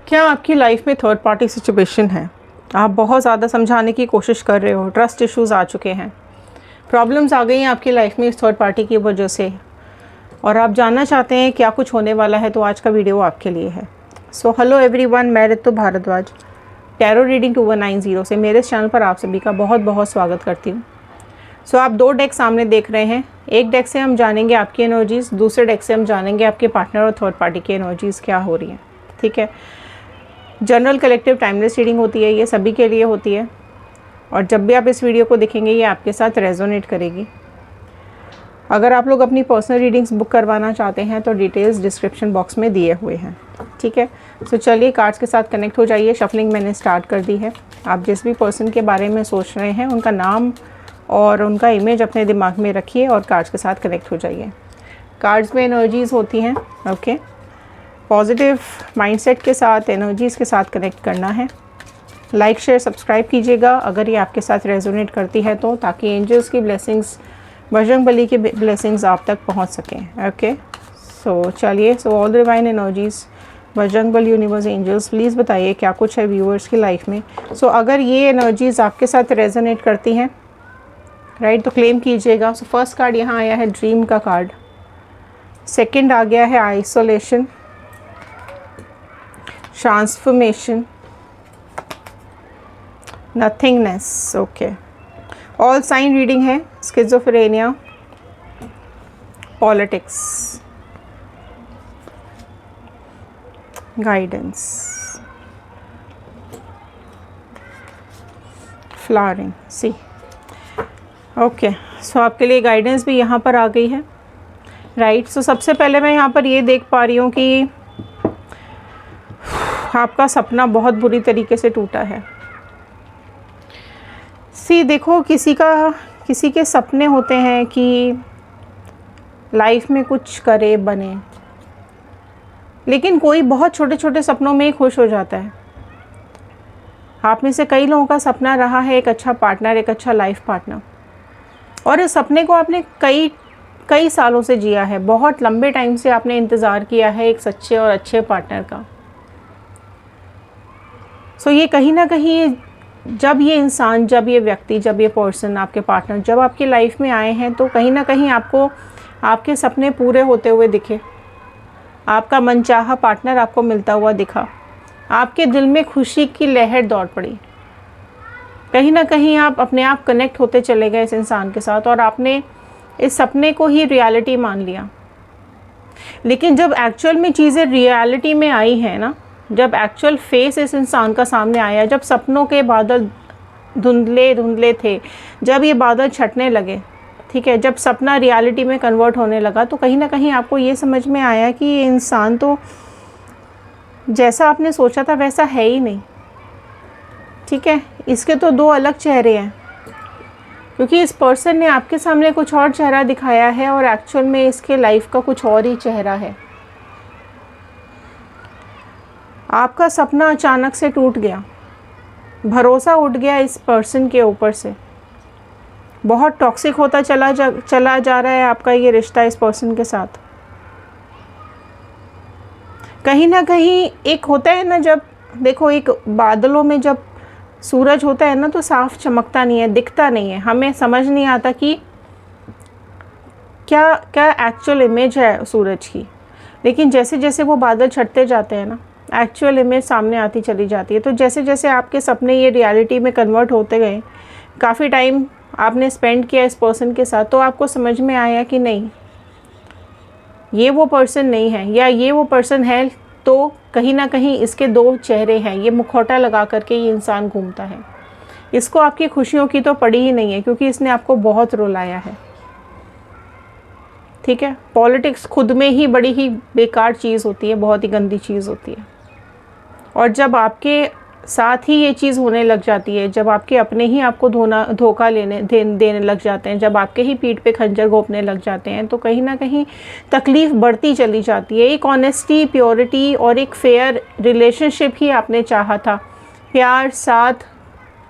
क्या आपकी लाइफ में थर्ड पार्टी सिचुएशन है? आप बहुत ज़्यादा समझाने की कोशिश कर रहे हो, ट्रस्ट इश्यूज़ आ चुके हैं, प्रॉब्लम्स आ गई हैं आपकी लाइफ में इस थर्ड पार्टी की वजह से, और आप जानना चाहते हैं क्या कुछ होने वाला है, तो आज का वीडियो आपके लिए है। सो हेलो एवरीवन, मैं ऋतु भारद्वाज टैरो रीडिंग 2190 से मेरे इस चैनल पर आप सभी का बहुत बहुत स्वागत करती हूँ। सो आप दो डेक सामने देख रहे हैं। एक डेक से हम जानेंगे आपकी एनर्जीज़, दूसरे डेक से हम जानेंगे आपके पार्टनर और थर्ड पार्टी की एनर्जीज़ क्या हो रही हैं। ठीक है, जनरल कलेक्टिव टाइमलेस रीडिंग होती है, ये सभी के लिए होती है, और जब भी आप इस वीडियो को देखेंगे ये आपके साथ रेजोनेट करेगी। अगर आप लोग अपनी पर्सनल रीडिंग्स बुक करवाना चाहते हैं तो डिटेल्स डिस्क्रिप्शन बॉक्स में दिए हुए हैं। ठीक है, तो चलिए कार्ड्स के साथ कनेक्ट हो जाइए। शफलिंग मैंने स्टार्ट कर दी है। आप जिस भी पर्सन के बारे में सोच रहे हैं उनका नाम और उनका इमेज अपने दिमाग में रखिए और कार्ड्स के साथ कनेक्ट हो जाइए। कार्ड्स में एनर्जीज़ होती हैं। ओके, पॉजिटिव माइंडसेट के साथ, एनर्जीज़ के साथ कनेक्ट करना है। लाइक शेयर सब्सक्राइब कीजिएगा अगर ये आपके साथ रेजोनेट करती है तो, ताकि एंजल्स की ब्लेसिंग्स, बजरंगबली की ब्लेसिंग्स आप तक पहुंच सकें। ओके, सो चलिए, so all divine energies, Bajrangbali, universe, angels, please बताइए क्या कुछ है व्यूअर्स की लाइफ में। सो अगर ये एनर्जीज़ आपके साथ रेजोनेट करती हैं, राइट, तो क्लेम कीजिएगा। सो फर्स्ट कार्ड यहाँ आया है ड्रीम का कार्ड, सेकंड आ गया है isolation, transformation, nothingness. Okay, all sign reading है, स्किज़ोफ्रेनिया, पॉलिटिक्स, गाइडेंस, फ्लावरिंग, सी। ओके, सो आपके लिए गाइडेंस भी यहाँ पर आ गई है। राइट, सो सबसे पहले मैं यहाँ पर ये देख पा रही हूँ कि आपका सपना बहुत बुरी तरीके से टूटा है। सी देखो, किसी के सपने होते हैं कि लाइफ में कुछ करे, बने, लेकिन कोई बहुत छोटे छोटे सपनों में ही खुश हो जाता है। आप में से कई लोगों का सपना रहा है एक अच्छा पार्टनर, एक अच्छा लाइफ पार्टनर, और इस सपने को आपने कई सालों से जिया है। बहुत लंबे टाइम से आपने इंतज़ार किया है एक सच्चे और अच्छे पार्टनर का। सो ये कहीं ना कहीं जब ये इंसान, जब ये व्यक्ति, जब ये पर्सन, आपके पार्टनर जब आपकी लाइफ में आए हैं, तो कहीं ना कहीं आपको आपके सपने पूरे होते हुए दिखे, आपका मनचाहा पार्टनर आपको मिलता हुआ दिखा, आपके दिल में खुशी की लहर दौड़ पड़ी। कहीं ना कहीं आप अपने आप कनेक्ट होते चले गए इस इंसान के साथ, और आपने इस सपने को ही रियलिटी मान लिया। लेकिन जब एक्चुअल में चीज़ें रियलिटी में आई हैं ना, जब एक्चुअल फेस इस इंसान का सामने आया, जब सपनों के बादल धुंधले धुंधले थे, जब ये बादल छटने लगे, ठीक है, जब सपना रियलिटी में कन्वर्ट होने लगा, तो कहीं ना कहीं आपको ये समझ में आया कि ये इंसान तो जैसा आपने सोचा था वैसा है ही नहीं। ठीक है, इसके तो दो अलग चेहरे हैं, क्योंकि इस पर्सन ने आपके सामने कुछ और चेहरा दिखाया है और एक्चुअल में इसके लाइफ का कुछ और ही चेहरा है। आपका सपना अचानक से टूट गया, भरोसा उठ गया इस पर्सन के ऊपर से, बहुत टॉक्सिक होता चला जा रहा है आपका ये रिश्ता इस पर्सन के साथ। कहीं ना कहीं एक होता है ना, जब देखो एक बादलों में जब सूरज होता है ना, तो साफ चमकता नहीं है, दिखता नहीं है, हमें समझ नहीं आता कि क्या क्या एक्चुअल इमेज है सूरज की। लेकिन जैसे जैसे वो बादल छटते जाते हैं ना, एक्चुअल इमेज सामने आती चली जाती है। तो जैसे जैसे आपके सपने ये रियलिटी में कन्वर्ट होते गए, काफ़ी टाइम आपने स्पेंड किया इस पर्सन के साथ, तो आपको समझ में आया कि नहीं, ये वो पर्सन नहीं है, या ये वो पर्सन है तो कहीं ना कहीं इसके दो चेहरे हैं। ये मुखौटा लगा करके ये इंसान घूमता है। इसको आपकी खुशियों की तो पड़ी ही नहीं है, क्योंकि इसने आपको बहुत रुलाया है। ठीक है, पॉलिटिक्स खुद में ही बड़ी ही बेकार चीज़ होती है, बहुत ही गंदी चीज़ होती है। और जब आपके साथ ही ये चीज़ होने लग जाती है, जब आपके अपने ही आपको धोखा देने लग जाते हैं, जब आपके ही पीठ पे खंजर घोंपने लग जाते हैं, तो कहीं ना कहीं तकलीफ़ बढ़ती चली जाती है। एक ऑनेस्टी, प्योरिटी और एक फेयर रिलेशनशिप ही आपने चाहा था, प्यार, साथ,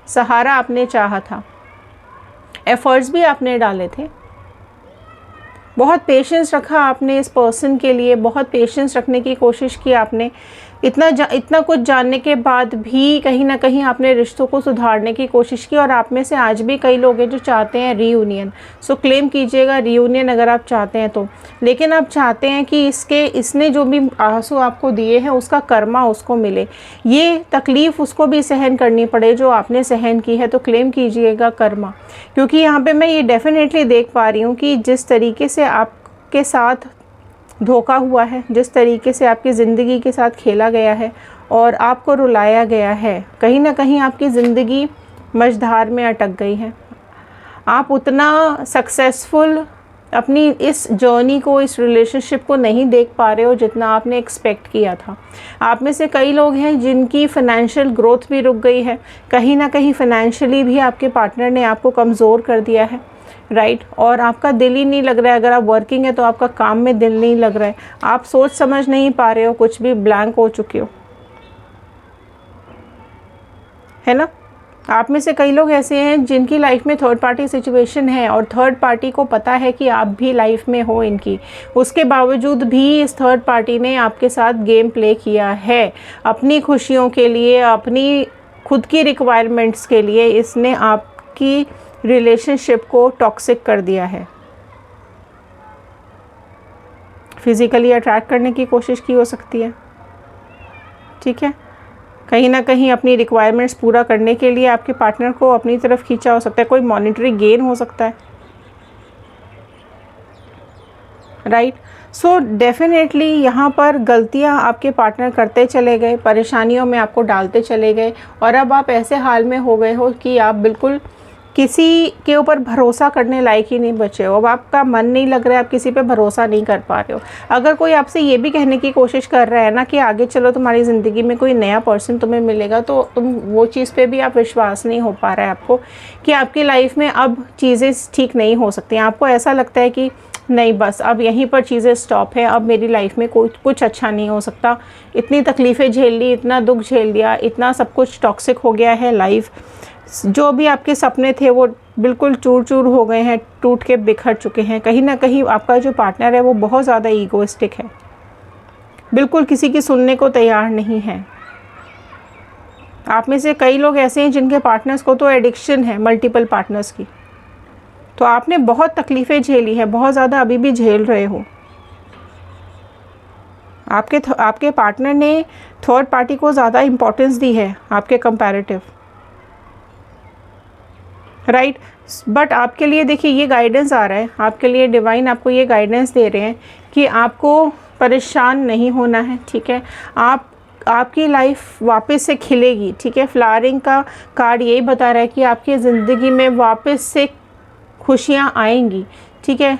सहारा आपने चाहा था, एफर्ट्स भी आपने डाले थे, बहुत पेशेंस रखा आपने इस पर्सन के लिए, बहुत पेशेंस रखने की कोशिश की आपने, इतना कुछ जानने के बाद भी कहीं ना कहीं आपने रिश्तों को सुधारने की कोशिश की, और आप में से आज भी कई लोग हैं जो चाहते हैं रीयूनियन। सो क्लेम कीजिएगा रीयूनियन अगर आप चाहते हैं तो, लेकिन आप चाहते हैं कि इसने जो भी आंसू आपको दिए हैं उसका कर्मा उसको मिले, ये तकलीफ़ उसको भी सहन करनी पड़े जो आपने सहन की है। तो क्लेम कीजिएगा कर्मा, क्योंकि यहाँ पर मैं ये डेफिनेटली देख पा रही हूँ कि जिस तरीके से आपके साथ धोखा हुआ है, जिस तरीके से आपकी ज़िंदगी के साथ खेला गया है और आपको रुलाया गया है, कहीं ना कहीं आपकी ज़िंदगी मझधार में अटक गई है। आप उतना सक्सेसफुल अपनी इस जर्नी को, इस रिलेशनशिप को नहीं देख पा रहे हो जितना आपने एक्सपेक्ट किया था। आप में से कई लोग हैं जिनकी फ़ाइनेंशियल ग्रोथ भी रुक गई है, कहीं ना कहीं फ़ाइनेंशियली भी आपके पार्टनर ने आपको कमज़ोर कर दिया है, राइट। और आपका दिल ही नहीं लग रहा है, अगर आप वर्किंग है तो आपका काम में दिल नहीं लग रहा है, आप सोच समझ नहीं पा रहे हो, कुछ भी ब्लैंक हो चुके हो, है ना। आप में से कई लोग ऐसे हैं जिनकी लाइफ में थर्ड पार्टी सिचुएशन है और थर्ड पार्टी को पता है कि आप भी लाइफ में हो इनकी, उसके बावजूद भी इस थर्ड पार्टी ने आपके साथ गेम प्ले किया है अपनी खुशियों के लिए, अपनी खुद की रिक्वायरमेंट्स के लिए। इसने आपकी रिलेशनशिप को टॉक्सिक कर दिया है, फिज़िकली अट्रैक्ट करने की कोशिश की हो सकती है, ठीक है। कहीं ना कहीं अपनी रिक्वायरमेंट्स पूरा करने के लिए आपके पार्टनर को अपनी तरफ खींचा हो सकता है, कोई मॉनेटरी गेन हो सकता है, राइट। सो डेफिनेटली यहाँ पर गलतियाँ आपके पार्टनर करते चले गए, परेशानियों में आपको डालते चले गए, और अब आप ऐसे हाल में हो गए हो कि आप बिल्कुल किसी के ऊपर भरोसा करने लायक ही नहीं बचे हो। अब आपका मन नहीं लग रहा है, आप किसी पे भरोसा नहीं कर पा रहे हो। अगर कोई आपसे ये भी कहने की कोशिश कर रहा है ना कि आगे चलो तुम्हारी ज़िंदगी में कोई नया पर्सन तुम्हें मिलेगा, तो तुम वो चीज़ पे भी आप विश्वास नहीं हो पा रहा है आपको कि आपकी लाइफ में अब चीज़ें ठीक नहीं हो सकती। आपको ऐसा लगता है कि नहीं, बस अब यहीं पर चीज़ें स्टॉप हैं, अब मेरी लाइफ में कुछ अच्छा नहीं हो सकता, इतनी तकलीफ़ें झेल ली, इतना दुख झेल लिया, इतना सब कुछ टॉक्सिक हो गया है लाइफ, जो भी आपके सपने थे वो बिल्कुल चूर चूर हो गए हैं, टूट के बिखर चुके हैं। कहीं ना कहीं आपका जो पार्टनर है वो बहुत ज़्यादा ईगोइस्टिक है, बिल्कुल किसी की सुनने को तैयार नहीं है। आप में से कई लोग ऐसे हैं जिनके पार्टनर्स को तो एडिक्शन है मल्टीपल पार्टनर्स की, तो आपने बहुत तकलीफ़ें झेली हैं, बहुत ज़्यादा अभी भी झेल रहे हो। आपके पार्टनर ने थर्ड पार्टी को ज़्यादा इम्पोर्टेंस दी है आपके कंपैरेटिव, राइट। बट आपके लिए देखिए ये गाइडेंस आ रहा है, आपके लिए डिवाइन आपको ये गाइडेंस दे रहे हैं कि आपको परेशान नहीं होना है, ठीक है। आपकी लाइफ वापस से खिलेगी, ठीक है। फ्लावरिंग का कार्ड यही बता रहा है कि आपकी ज़िंदगी में वापस से खुशियाँ आएंगी, ठीक है।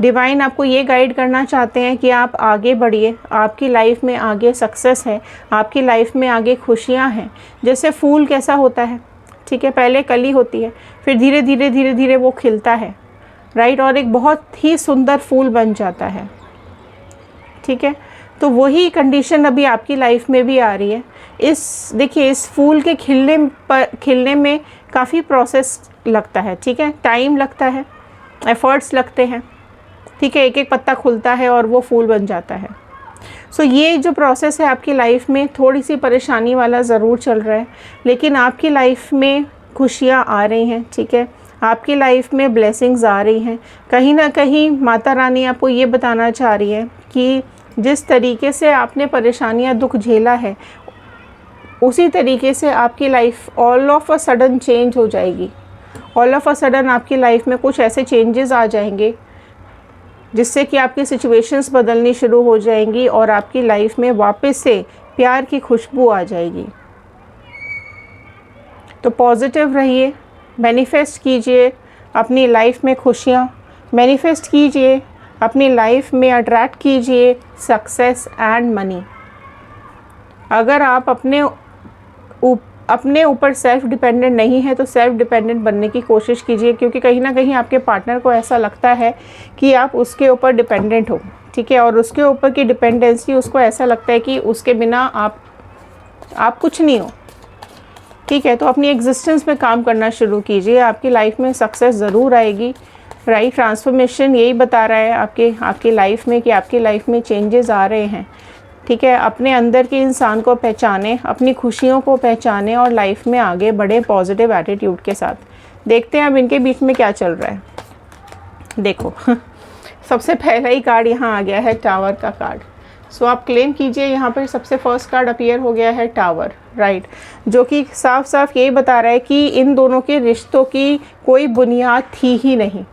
डिवाइन आपको ये गाइड करना चाहते हैं कि आप आगे बढ़िए, आपकी लाइफ में आगे सक्सेस है, आपकी लाइफ में आगे खुशियाँ हैं। जैसे फूल कैसा होता है, ठीक है, पहले कली होती है, फिर धीरे धीरे वो खिलता है, राइट, और एक बहुत ही सुंदर फूल बन जाता है, ठीक है। तो वही कंडीशन अभी आपकी लाइफ में भी आ रही है। देखिए इस फूल के खिलने में काफ़ी प्रोसेस लगता है, ठीक है, टाइम लगता है, एफर्ट्स लगते हैं, ठीक है। एक एक पत्ता खुलता है और वो फूल बन जाता है। सो ये जो प्रोसेस है आपकी लाइफ में थोड़ी सी परेशानी वाला ज़रूर चल रहा है, लेकिन आपकी लाइफ में खुशियाँ आ रही हैं, ठीक है। आपकी लाइफ में ब्लेसिंग्स आ रही हैं। कहीं ना कहीं माता रानी आपको ये बताना चाह रही है कि जिस तरीके से आपने परेशानियाँ दुख झेला है, उसी तरीके से आपकी life all of a sudden change हो जाएगी। ऑल ऑफ अ सडन आपकी लाइफ में कुछ ऐसे चेंजेस आ जाएंगे जिससे कि आपकी सिचुएशंस बदलनी शुरू हो जाएंगी और आपकी लाइफ में वापस से प्यार की खुशबू आ जाएगी। तो पॉजिटिव रहिए, मैनिफेस्ट कीजिए अपनी लाइफ में खुशियाँ, मैनिफेस्ट कीजिए अपनी लाइफ में अट्रैक्ट कीजिए सक्सेस एंड मनी। अगर आप अपने ऊपर सेल्फ डिपेंडेंट नहीं है तो सेल्फ डिपेंडेंट बनने की कोशिश कीजिए, क्योंकि कहीं ना कहीं आपके पार्टनर को ऐसा लगता है कि आप उसके ऊपर डिपेंडेंट हो, ठीक है। और उसके ऊपर की डिपेंडेंसी उसको ऐसा लगता है कि उसके बिना आप कुछ नहीं हो, ठीक है। तो अपनी एग्जिस्टेंस पे काम करना शुरू कीजिए, आपकी लाइफ में सक्सेस ज़रूर आएगी, राइट। ट्रांसफॉर्मेशन यही बता रहा है आपकी लाइफ में कि आपकी लाइफ में चेंजेस आ रहे हैं, ठीक है, अपने अंदर के इंसान को पहचाने, अपनी खुशियों को पहचाने और लाइफ में आगे बढ़े पॉजिटिव एटीट्यूड के साथ। देखते हैं अब इनके बीच में क्या चल रहा है। देखो सबसे पहला ही कार्ड यहाँ आ गया है टावर का कार्ड। सो आप क्लेम कीजिए, यहाँ पर सबसे फर्स्ट कार्ड अपीयर हो गया है टावर, राइट, जो कि साफ साफ यही बता रहा है कि इन दोनों के रिश्तों की कोई बुनियाद थी ही नहीं।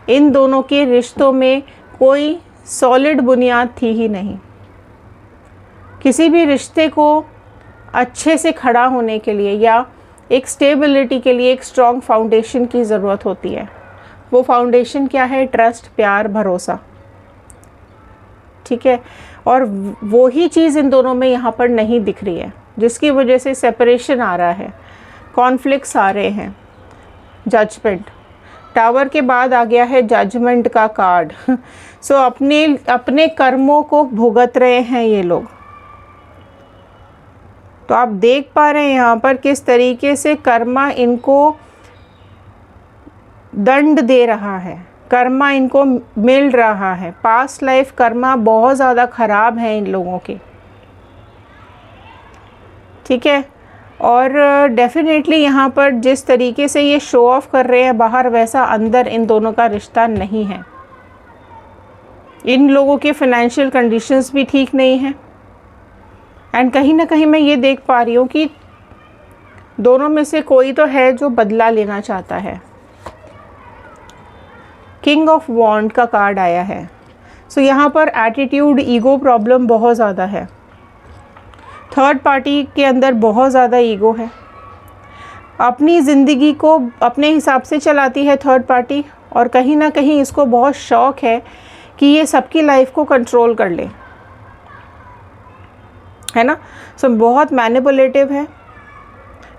इन दोनों के रिश्तों में कोई सॉलिड बुनियाद थी ही नहीं। किसी भी रिश्ते को अच्छे से खड़ा होने के लिए या एक स्टेबिलिटी के लिए एक स्ट्रॉन्ग फाउंडेशन की ज़रूरत होती है। वो फाउंडेशन क्या है? ट्रस्ट, प्यार, भरोसा, ठीक है। और वो ही चीज़ इन दोनों में यहाँ पर नहीं दिख रही है, जिसकी वजह से सेपरेशन आ रहा है, कॉन्फ्लिक्ट्स आ रहे हैं। जजमेंट, टावर के बाद आ गया है जजमेंट का कार्ड। सो अपने कर्मों को भुगत रहे हैं ये लोग। तो आप देख पा रहे हैं यहाँ पर किस तरीके से कर्मा इनको दंड दे रहा है, कर्मा इनको मिल रहा है। पास्ट लाइफ कर्मा बहुत ज़्यादा ख़राब है इन लोगों के, ठीक है। और डेफिनेटली यहाँ पर जिस तरीके से ये शो ऑफ कर रहे हैं बाहर, वैसा अंदर इन दोनों का रिश्ता नहीं है। इन लोगों के फाइनेंशियल कंडीशंस भी ठीक नहीं हैं। एंड कहीं ना कहीं मैं ये देख पा रही हूँ कि दोनों में से कोई तो है जो बदला लेना चाहता है। किंग ऑफ वॉन्ड का कार्ड आया है। सो यहाँ पर एटीट्यूड, ईगो प्रॉब्लम बहुत ज़्यादा है। थर्ड पार्टी के अंदर बहुत ज़्यादा ईगो है। अपनी ज़िंदगी को अपने हिसाब से चलाती है थर्ड पार्टी, और कहीं ना कहीं इसको बहुत शौक़ है कि ये सबकी लाइफ को कंट्रोल कर ले, है ना। सो बहुत मैनिपुलेटिव है।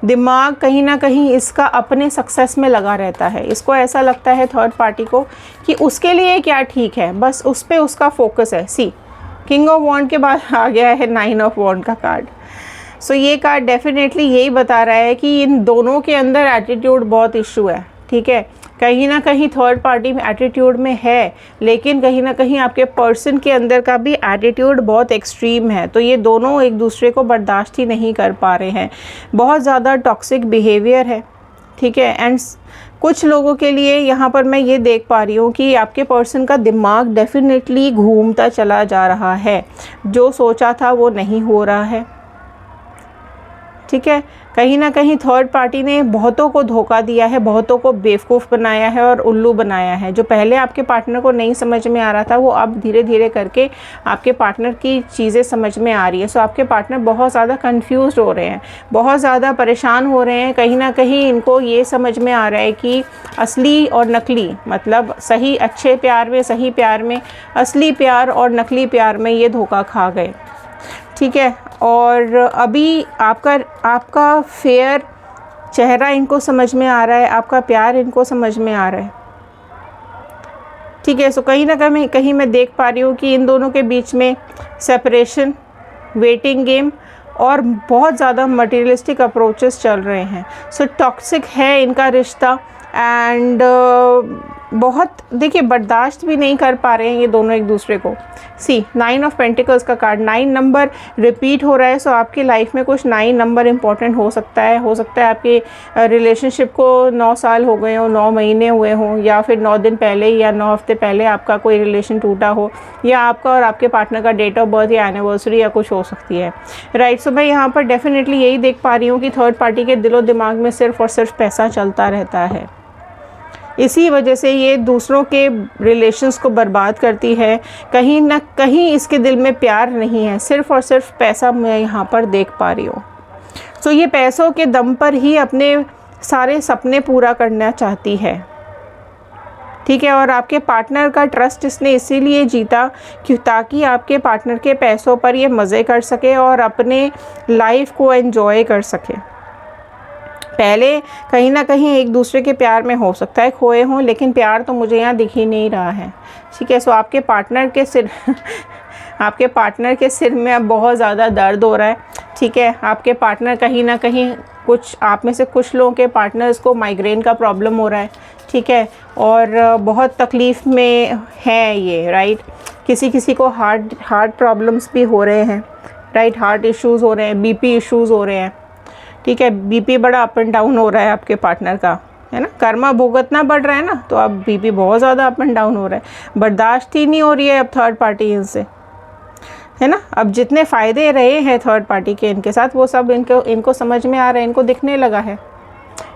दिमाग कहीं ना कहीं इसका अपने सक्सेस में लगा रहता है। इसको ऐसा लगता है थर्ड पार्टी को कि उसके लिए क्या ठीक है, बस उस पर उसका फोकस है। सी, किंग ऑफ वॉन्ड के बाद आ गया है 9 ऑफ वॉन्ड का कार्ड। सो ये कार्ड डेफिनेटली यही बता रहा है कि इन दोनों के अंदर एटीट्यूड बहुत इशू है, ठीक है। कहीं ना कहीं थर्ड पार्टी में एटीट्यूड में है, लेकिन कहीं ना कहीं आपके पर्सन के अंदर का भी एटीट्यूड बहुत एक्सट्रीम है। तो ये दोनों एक दूसरे को बर्दाश्त ही नहीं कर पा रहे हैं। बहुत ज़्यादा टॉक्सिक बिहेवियर है, ठीक है। एंड कुछ लोगों के लिए यहाँ पर मैं ये देख पा रही हूँ कि आपके पर्सन का दिमाग डेफिनेटली घूमता चला जा रहा है। जो सोचा था वो नहीं हो रहा है, ठीक है। कहीं ना कहीं थर्ड पार्टी ने बहुतों को धोखा दिया है, बहुतों को बेवकूफ़ बनाया है और उल्लू बनाया है। जो पहले आपके पार्टनर को नहीं समझ में आ रहा था, वो अब धीरे धीरे करके आपके पार्टनर की चीज़ें समझ में आ रही है। सो आपके पार्टनर बहुत ज़्यादा कंफ्यूज हो रहे हैं, बहुत ज़्यादा परेशान हो रहे हैं। कहीं ना कहीं इनको ये समझ में आ रहा है कि असली और नकली, मतलब सही अच्छे प्यार में, सही प्यार में, असली प्यार और नकली प्यार में ये धोखा खा गए, ठीक है। और अभी आपका फेयर चेहरा इनको समझ में आ रहा है, आपका प्यार इनको समझ में आ रहा है, ठीक है। सो कहीं ना कहीं मैं देख पा रही हूँ कि इन दोनों के बीच में सेपरेशन, वेटिंग गेम और बहुत ज़्यादा मटेरियलिस्टिक अप्रोचेस चल रहे हैं। सो टॉक्सिक है इनका रिश्ता। एंड बहुत देखिए बर्दाश्त भी नहीं कर पा रहे हैं ये दोनों एक दूसरे को। सी, 9 ऑफ पेंटिकल्स का कार्ड, 9 नंबर रिपीट हो रहा है। सो आपकी लाइफ में कुछ 9 नंबर इम्पॉर्टेंट हो सकता है। आपके रिलेशनशिप को 9 साल हो गए हों, 9 महीने हुए हों, या फिर 9 दिन पहले या 9 हफ्ते पहले आपका कोई रिलेशन टूटा हो, या आपका और आपके पार्टनर का डेट ऑफ बर्थ या एनिवर्सरी या कुछ हो सकती है, राइट। सो मैं यहाँ पर डेफिनेटली यही देख पा रही हूँ कि थर्ड पार्टी के दिलो दिमाग में सिर्फ और सिर्फ पैसा चलता रहता है। इसी वजह से ये दूसरों के रिलेशंस को बर्बाद करती है। कहीं ना कहीं इसके दिल में प्यार नहीं है, सिर्फ़ और सिर्फ पैसा मैं यहाँ पर देख पा रही हूँ। तो ये पैसों के दम पर ही अपने सारे सपने पूरा करना चाहती है, ठीक है। और आपके पार्टनर का ट्रस्ट इसने इसीलिए जीता कि ताकि आपके पार्टनर के पैसों पर ये मज़े कर सके और अपने लाइफ को एंजॉय कर सके। पहले कहीं ना कहीं एक दूसरे के प्यार में हो सकता है खोए हों, लेकिन प्यार तो मुझे यहाँ दिख ही नहीं रहा है, ठीक है। सो आपके पार्टनर के सिर में अब बहुत ज़्यादा दर्द हो रहा है। ठीक है, आपके पार्टनर कहीं ना कहीं, कुछ आप में से कुछ लोगों के पार्टनर्स को माइग्रेन का प्रॉब्लम हो रहा है, ठीक है, और बहुत तकलीफ़ में है ये, राइट। किसी किसी को हार्ट प्रॉब्लम्स भी हो रहे हैं, राइट, हार्ट इश्यूज़ हो रहे हैं, बीपी इश्यूज़ हो रहे हैं, ठीक है, बीपी बड़ा अप एंड डाउन हो रहा है आपके पार्टनर का, है ना, कर्मा भुगतना बढ़ रहा है ना, तो अब बीपी बहुत ज़्यादा अप एंड डाउन हो रहा है, बर्दाश्त ही नहीं हो रही है अब थर्ड पार्टी इनसे, है ना। अब जितने फ़ायदे रहे हैं थर्ड पार्टी के इनके साथ, वो सब इनको समझ में आ रहा है, इनको दिखने लगा है।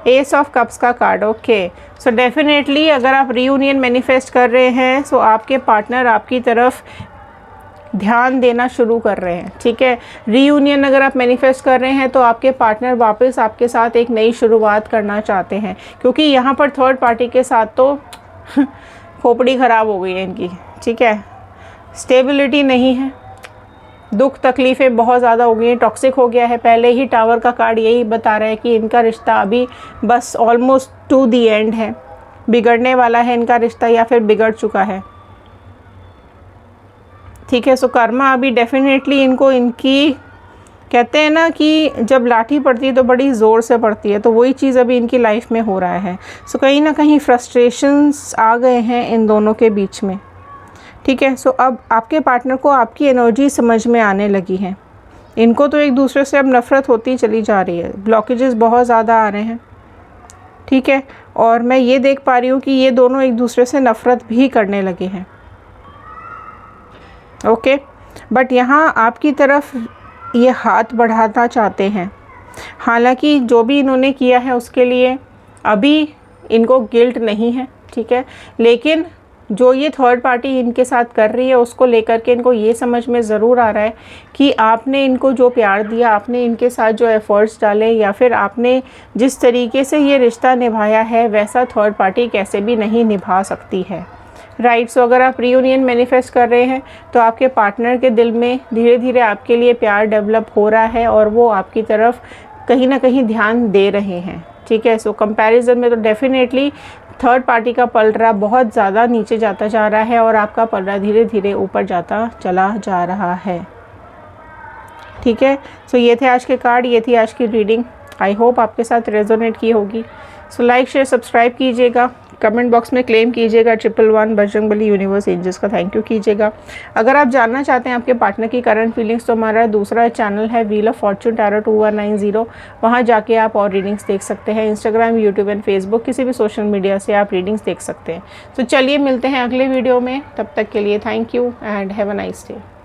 एस ऑफ कप्स का कार्ड, ओके। सो डेफिनेटली अगर आप रीयूनियन मैनिफेस्ट कर रहे हैं, सो आपके पार्टनर आपकी तरफ ध्यान देना शुरू कर रहे हैं, ठीक है। रीयूनियन अगर आप मैनिफेस्ट कर रहे हैं तो आपके पार्टनर वापस आपके साथ एक नई शुरुआत करना चाहते हैं, क्योंकि यहाँ पर थर्ड पार्टी के साथ तो खोपड़ी ख़राब हो गई है इनकी, ठीक है, स्टेबिलिटी नहीं है, दुख तकलीफ़ें बहुत ज़्यादा हो गई हैं, टॉक्सिक हो गया है। पहले ही टावर का कार्ड यही बता रहा है कि इनका रिश्ता अभी बस ऑलमोस्ट टू दी एंड है, बिगड़ने वाला है इनका रिश्ता या फिर बिगड़ चुका है, ठीक है। सो कर्मा अभी डेफिनेटली इनको, इनकी कहते हैं ना कि जब लाठी पड़ती है तो बड़ी ज़ोर से पड़ती है, तो वही चीज़ अभी इनकी लाइफ में हो रहा है। सो कहीं ना कहीं फ्रस्ट्रेशंस आ गए हैं इन दोनों के बीच में, ठीक है। सो अब आपके पार्टनर को आपकी एनर्जी समझ में आने लगी है, इनको तो एक दूसरे से अब नफ़रत होती चली जा रही है, ब्लॉकेजेस बहुत ज़्यादा आ रहे हैं, ठीक है। और मैं ये देख पा रही हूँ कि ये दोनों एक दूसरे से नफ़रत भी करने लगे हैं, ओके। बट यहाँ आपकी तरफ ये हाथ बढ़ाना चाहते हैं, हालांकि जो भी इन्होंने किया है उसके लिए अभी इनको गिल्ट नहीं है, ठीक है, लेकिन जो ये थर्ड पार्टी इनके साथ कर रही है उसको लेकर के इनको ये समझ में ज़रूर आ रहा है कि आपने इनको जो प्यार दिया, आपने इनके साथ जो एफ़र्ट्स डाले, या फिर आपने जिस तरीके से ये रिश्ता निभाया है वैसा थर्ड पार्टी कैसे भी नहीं निभा सकती है, राइट। सो अगर आप रीयूनियन मैनिफेस्ट कर रहे हैं तो आपके पार्टनर के दिल में धीरे धीरे आपके लिए प्यार डेवलप हो रहा है और वो आपकी तरफ कहीं ना कहीं ध्यान दे रहे हैं, ठीक है। सो कंपैरिजन में तो डेफिनेटली थर्ड पार्टी का पलड़ा बहुत ज़्यादा नीचे जाता जा रहा है और आपका पलड़ा धीरे धीरे ऊपर जाता चला जा रहा है, ठीक है। सो ये थे आज के कार्ड, ये थी आज की रीडिंग। आई होप आपके साथ रेजोनेट की होगी। सो लाइक शेयर सब्सक्राइब कीजिएगा, कमेंट बॉक्स में क्लेम कीजिएगा 111 बजरंगबली यूनिवर्स एंजल्स का थैंक यू कीजिएगा। अगर आप जानना चाहते हैं आपके पार्टनर की करंट फीलिंग्स, तो हमारा दूसरा चैनल है व्हील ऑफ फॉर्चून टैरो 2190, वहाँ जाके आप और रीडिंग्स देख सकते हैं। इंस्टाग्राम, यूट्यूब एंड फेसबुक, किसी भी सोशल मीडिया से आप रीडिंग्स देख सकते हैं। तो चलिए मिलते हैं अगले वीडियो में, तब तक के लिए thank you and have a nice day.